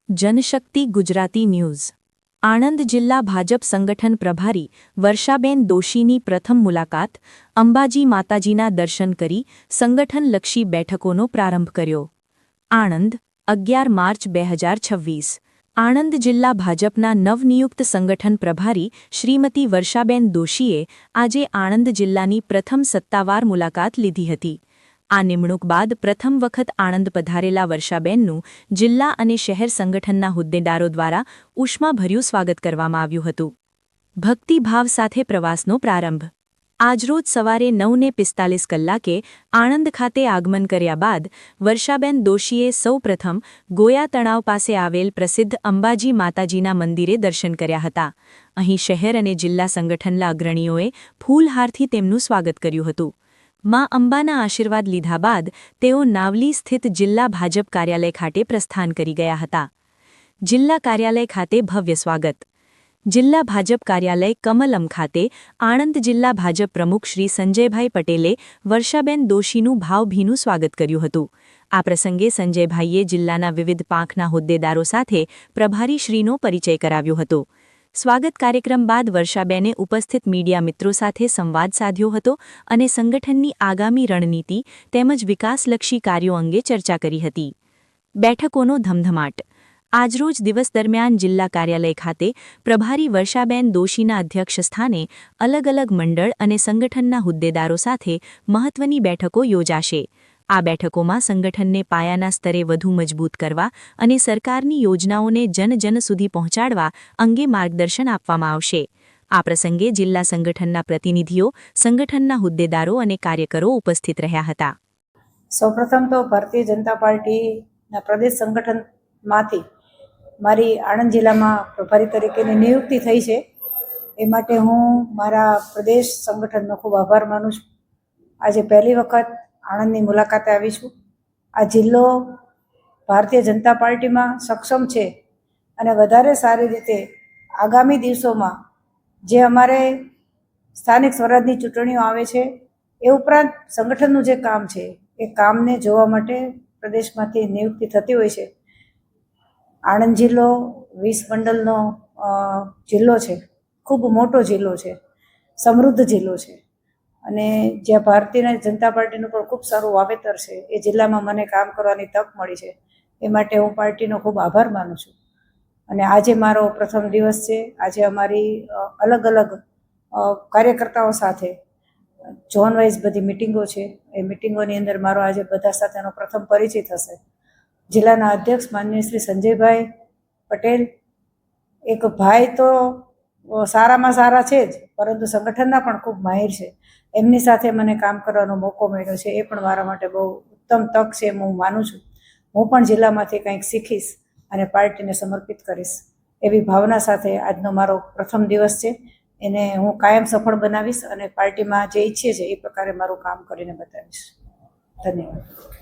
Janshakti Gujarati news Anand જિલ્લા ભાજપ સંગઠન પ્રભારી વર્ષાબેન દોશીની પ્રથમ મુલાકાત અંબાજી માતાજીના દર્શન કરી સંગઠનલક્ષી બેઠકોનો પ્રારંભ કર્યો। આણંદ 11 માર્ચ 2026 આણંદ જિલ્લા ભાજપના નવનિયુક્ત સંગઠન પ્રભારી શ્રીમતી વર્ષાબેન દોશીએ આજે આણંદ જિલ્લાની પ્રથમ સત્તાવાર મુલાકાત લીધી હતી। આ નિમણૂક બાદ પ્રથમ વખત આણંદ પધારેલા વર્ષાબેનનું જિલ્લા અને શહેર સંગઠનના હોદ્દેદારો દ્વારા ઉષ્માભર્યું સ્વાગત કરવામાં આવ્યું હતું। ભક્તિભાવ સાથે પ્રવાસનો પ્રારંભ આજરોજ સવારે 9:45 કલાકે આણંદ ખાતે આગમન કર્યા બાદ વર્ષાબેન દોશીએ સૌપ્રથમ ગોયા તળાવ પાસે આવેલ પ્રસિદ્ધ અંબાજી માતાજીના મંદિરે દર્શન કર્યા હતા। અહીં શહેર અને જિલ્લા સંગઠનના અગ્રણીઓએ ફૂલહારથી તેમનું સ્વાગત કર્યું હતું। માં અંબાના આશીર્વાદ લીધા બાદ તેઓ નાવલી સ્થિત જિલ્લા ભાજપ કાર્યાલય ખાતે પ્રસ્થાન કરી ગયા હતા। જિલ્લા કાર્યાલય ખાતે ભવ્ય સ્વાગત જિલ્લા ભાજપ કાર્યાલય કમલમ ખાતે આણંદ જિલ્લા ભાજપ પ્રમુખ શ્રી સંજયભાઈ પટેલે વર્ષાબેન દોશીનું ભાવભીનું સ્વાગત કર્યું હતું। આ પ્રસંગે સંજયભાઈએ જિલ્લાના વિવિધ પાંખના હોદ્દેદારો સાથે પ્રભારીશ્રીનો પરિચય કરાવ્યો હતો। સ્વાગત કાર્યક્રમ બાદ વર્ષાબેને ઉપસ્થિત મીડિયા મિત્રો સાથે સંવાદ સાધ્યો હતો અને સંગઠનની આગામી રણનીતિ તેમજ વિકાસલક્ષી કાર્યો અંગે ચર્ચા કરી હતી। બેઠકોનો ધમધમાટ આજરોજ દિવસ દરમિયાન જિલ્લા કાર્યાલય ખાતે પ્રભારી વર્ષાબેન દોશીના અધ્યક્ષસ્થાને અલગ અલગ મંડળ અને સંગઠનના હોદ્દેદારો સાથે મહત્વની બેઠકો યોજાશે। આ બેઠકોમાં સંગઠનને પાયાના સ્તરે વધુ મજબૂત કરવા અને સરકારની યોજનાઓને જન સુધી પહોંચાડવા અંગે માર્ગદર્શન આપવામાં આવશે। આ પ્રસંગે જિલ્લા સંગઠનના પ્રતિનિધિઓ, સંગઠનના હોદ્દેદારો અને કાર્યકરો ઉપસ્થિત રહ્યા હતા। સૌપ્રથમ તો ભારતીય જનતા પાર્ટીના પ્રદેશ સંગઠનમાંથી મારી આણંદ જિલ્લામાં પ્રભારી તરીકેની નિયુક્તિ થઈ છે, એ માટે હું મારા પ્રદેશ સંગઠનનો ખૂબ આભાર માનું છું। આજે પહેલી વખત આણંદની મુલાકાતે આવી છું। આ જિલ્લો ભારતીય જનતા પાર્ટીમાં સક્ષમ છે અને વધારે સારી રીતે આગામી દિવસોમાં જે અમારે સ્થાનિક સ્વરાજની ચૂંટણીઓ આવે છે એ ઉપરાંત સંગઠનનું જે કામ છે એ કામને જોવા માટે પ્રદેશમાંથી નિયુક્તિ થતી હોય છે। આણંદ જિલ્લો 20 મંડળનો જિલ્લો છે, ખૂબ મોટો જિલ્લો છે, સમૃદ્ધ જિલ્લો છે અને જ્યાં ભારતીય જનતા પાર્ટીનું પણ ખૂબ સારું વાવેતર છે, એ જિલ્લામાં મને કામ કરવાની તક મળી છે, એ માટે હું પાર્ટીનો ખૂબ આભાર માનું છું। અને આજે મારો પ્રથમ દિવસ છે। આજે અમારી અલગ અલગ કાર્યકર્તાઓ સાથે ઝોન વાઇઝ બધી મિટિંગો છે, એ મિટિંગોની અંદર મારો આજે બધા સાથેનો પ્રથમ પરિચય થશે। જિલ્લાના અધ્યક્ષ માનનીય શ્રી સંજયભાઈ પટેલ એક ભાઈ તો સારામાં સારા છે જ, પરંતુ સંગઠનના પણ ખૂબ માહિર છે। એમની સાથે મને કામ કરવાનો મોકો મળ્યો છે, એ પણ મારા માટે બહુ ઉત્તમ તક છે એમ હું માનું છું। હું પણ જિલ્લામાંથી કંઈક શીખીશ અને પાર્ટીને સમર્પિત કરીશ એવી ભાવના સાથે આજનો મારો પ્રથમ દિવસ છે, એને હું કાયમ સફળ બનાવીશ અને પાર્ટીમાં જે ઈચ્છે છે એ પ્રકારે મારું કામ કરીને બતાવીશ। ધન્યવાદ।